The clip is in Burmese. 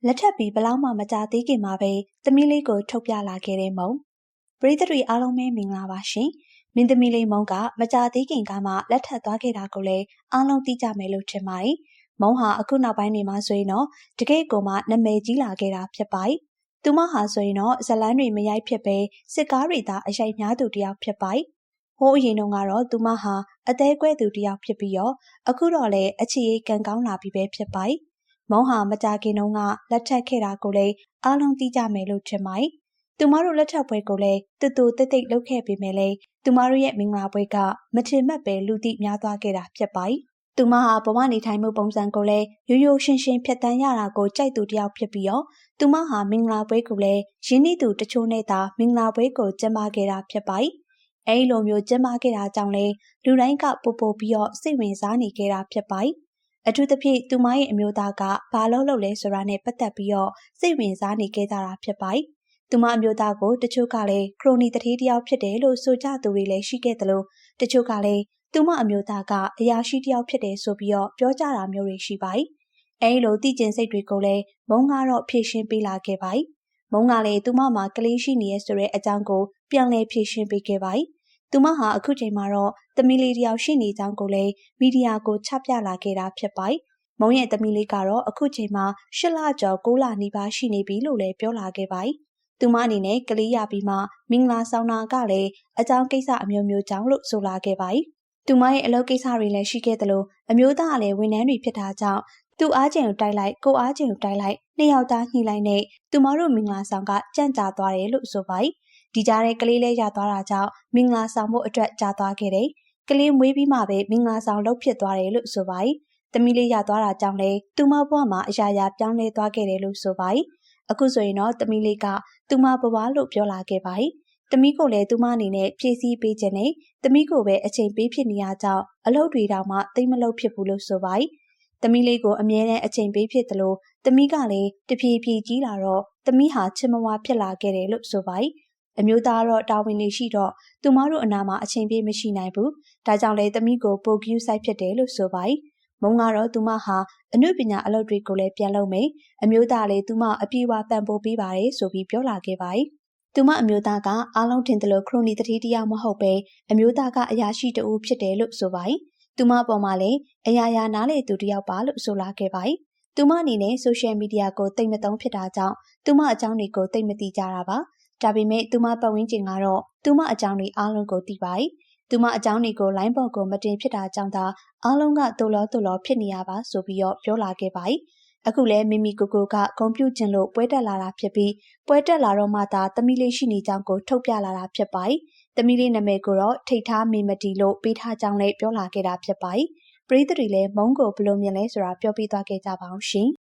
လက်ထပ်ပြီးဘလောက်မှမကြသေးခင်မှာပဲသမီးလေးကိုထုတ်ပြလာခဲ့တဲ့မုံပရိသတ်တွေအားလုံးပဲမင်္ဂလာပါရှင်မင်းသမီးလေးမုံကမကြသေးခင်ကမှလက်ထပ်သွားခဲ့တာကိုလည်းအားလုံးသိကြမယ်လို့ထင်ပါတယ်မုံဟာအခုနောက်ပိုင်းနေမှာဆိုရင်တော့တကယ့်ကိုမှနာမည်ကြီးလာခဲ့တာဖြစ်ပါတယ်သူမဟာဆိုရင်တော့ဇလန်းတွေမရိုက်ဖြစ်ပဲစစ်ကားတွေသာအရိုက်များသူတယောက်ဖြစ်ပါတယ်ဟိုးအရင်တုန်းကတော့သူမဟာအသေးကွဲသူတယောက်ဖြစ်ပြီးတော့အခုတော့လည်းအခြေအေးကန်ကောင်းလာပြီပဲဖြစ်ပါတယ်မုံဟာမကြခင်တုန်းကလက်ထပ်ခဲ့တာကိုလည်းအားလုံးသိကြမယ်လို့ထင်ပါတယ်။သူမတို့လက်ထပ်ပွဲကိုလည်းတူတူတိတ်တိတ်လုပ်ခဲ့ပေမဲ့လည်းသူမတို့ရဲ့မင်္ဂလာပွဲကမထင်မှတ်ပဲလူသိများသွားခဲ့တာဖြစ်ပါတယ်။သူမဟာဘဝနေထိုင်မှုပုံစံကိုလည်းရိုးရိုးရှင်းရှင်းဖြတ်တန်းရတာကိုကြိုက်သူတယောက်ဖြစ်ပြီးတော့သူမဟာမင်္ဂလာပွဲကိုလည်းရင်းနှီးသူတချို့နဲ့သာမင်္ဂလာပွဲကိုကျင်းပခဲ့တာဖြစ်ပါတယ်။အဲဒီလိုမျိုးကျင်းပခဲ့တာကြောင့်လည်းလူတိုင်းကပို့ပြီးတော့စိတ်ဝင်စားနေခဲ့တာဖြစ်ပါတယ်။အထူးသဖြင့်သူမရဲ့အမျိုးသားကဘာလို့လုပ်လဲဆိုတာနဲ့ပတ်သက်ပြီးတော့စိတ်ဝင်စားနေခဲ့ကြတာဖြစ်ပါတယ်။သူမအမျိုးသားကိုတချို့ကလည်းခရိုနီတထေးတယောက်ဖြစ်တယ်လို့ဆိုကြသူတွေလည်းရှိခဲ့သလိုတချို့ကလည်းသူမအမျိုးသားကအရာရှိတယောက်ဖြစ်တယ်ဆိုပြီးတော့ပြောကြတာမျိုးတွေရှိပါတယ်။အဲဒီလိုသိကျင်စိတ်တွေကိုလည်းမုံကတော့ဖြည့်ရှင်းပေးလာခဲ့ပါတယ်။မုံကလည်းသူမမှာကလေးရှိနေရဆိုတဲ့အကြောင်းကိုပြန်လည်ဖြည့်ရှင်းပေးခဲ့ပါတယ်။သူမဟာအခုချိန်မှာတော့သမီးလေးတယောက်ရှိနေကြောင်းကိုလည်းမီဒီယာကိုချပြလာခဲ့တာဖြစ်ပါတယ်။မုံရဲ့သမီးလေးကတော့အခုချိန်မှာ8လကျော်9လနီးပါးရှိနေပြီလို့လည်းပြောလာခဲ့ပါတယ်။သူမအနေနဲ့ကလေးရပြီးမှမင်္ဂလာဆောင်တာကလည်းအကြောင်းကိစ္စအမျိုးမျိုးကြောင့်လို့ဆိုလာခဲ့ပါတယ်။သူမရဲ့အလုပ်ကိစ္စတွေလည်းရှိခဲ့သလိုအမျိုးသားကလည်းဝန်ထမ်းတွေဖြစ်တာကြောင့်သူအားကျင်ကိုတိုက်လိုက်ကိုအားကျင်ကိုတိုက်လိုက်နှစ်ယောက်သားညှိလိုက်နဲ့သူမတို့မင်္ဂလာဆောင်ကကြန့်ကြာသွားတယ်လို့ဆိုပါတယ်။ဒီကြားထဲကလေးလေးရသွားတာကြောင့်မင်္ဂလာဆောင်ဖို့အတွက်ကြာသွားခဲ့တယ်။ကလေးမွေးပြီးမှပဲမင်္ဂလာဆောင်လုပ်ဖြစ်သွားတယ်လို့ဆိုပါတယ်။သမီးလေးရသွားတာကြောင့်လည်းသူမဘဝမှာအရာရာပြောင်းလဲသွားခဲ့တယ်လို့ဆိုပါတယ်။အခုဆိုရင်တော့သမီးလေးကသူမဘဝလို့ပြောလာခဲ့ပါတယ်။သမီးကိုလည်းသူမအနေနဲ့ဖြည့်ဆည်းပေးခြင်းနဲ့သမီးကိုပဲအချိန်ပေးဖြစ်နေရကြောင်းအလုပ်တွေတောင်မှသိမလုပ်ဖြစ်ဘူးလို့ဆိုပါတယ်။သမီးလေးကိုအမြဲတမ်းအချိန်ပေးဖြစ်သလိုသမီးကလည်းတဖြည်းဖြည်းကြီးလာတော့သမီးဟာချစ်မဝါဖြစ်လာခဲ့တယ်လို့ဆိုပါတယ်။အမျိုးသားတော့တာဝန်တွေရှိတော့သူမတို့အနာမှာအချိန်ပြေးမရှိနိုင်ဘူး။ဒါကြောင့်လည်းသမီးကိုပိုဂယူဆိုင်ဖြစ်တယ်လို့ဆိုပါတယ်။မုံကတော့သူမဟာအနုပညာအလုပ်တွေကိုလည်းပြန်လုပ်မယ်။အမျိုးသားလည်းသူမအပြေးအဝပံ့ပိုးပေးပါတယ်ဆိုပြီးပြောလာခဲ့ပါတယ်။သူမအမျိုးသားကအားလုံးထင်သလိုခရိုနီတတိတယောက်မဟုတ်ပဲအမျိုးသားကအရာရှိတဦးဖြစ်တယ်လို့ဆိုပါတယ်။သူမအပေါ်မှာလည်းအရာရာနားလေသူတယောက်ပါလို့ဆိုလာခဲ့ပါတယ်။သူမအနေနဲ့ဆိုရှယ်မီဒီယာကိုသိမ့်မသုံးဖြစ်တာကြောင့်သူမအကြောင်းတွေကိုသိမ့်မသိကြတာပါ။ဒါပေမဲ့သူမပတ်ဝန်းကျင်ကတော့သူမအကြောင်းတွေအားလုံးကိုသိပါတယ်။သူမအကြောင်းတွေကိုလိုင်းပေါ်ကိုမတင်ဖြစ်တာကြောင့်သာအားလုံးကတူလောဖြစ်နေရပါဆိုပြီးတော့ပြောလာခဲ့ပါတယ်။အခုလဲမိမိကိုကဂုံပြုတ်ခြင်းလို့ပွဲတက်လာတာဖြစ်ပြီးပွဲတက်လာတော့မှသာသမီးလေးရှိနေကြောင်းကိုထုတ်ပြလာတာဖြစ်ပါတယ်။သမီးလေးနာမည်ကိုတော့ထိတ်ထားမေမတီလို့ပေးထားကြောင်းလည်းပြောလာခဲ့တာဖြစ်ပါတယ်။ပရိသတ်တွေလည်းမုံကိုဘယ်လိုမြင်လဲဆိုတာပြောပြသွားခဲ့ကြပါအောင်ရှင်။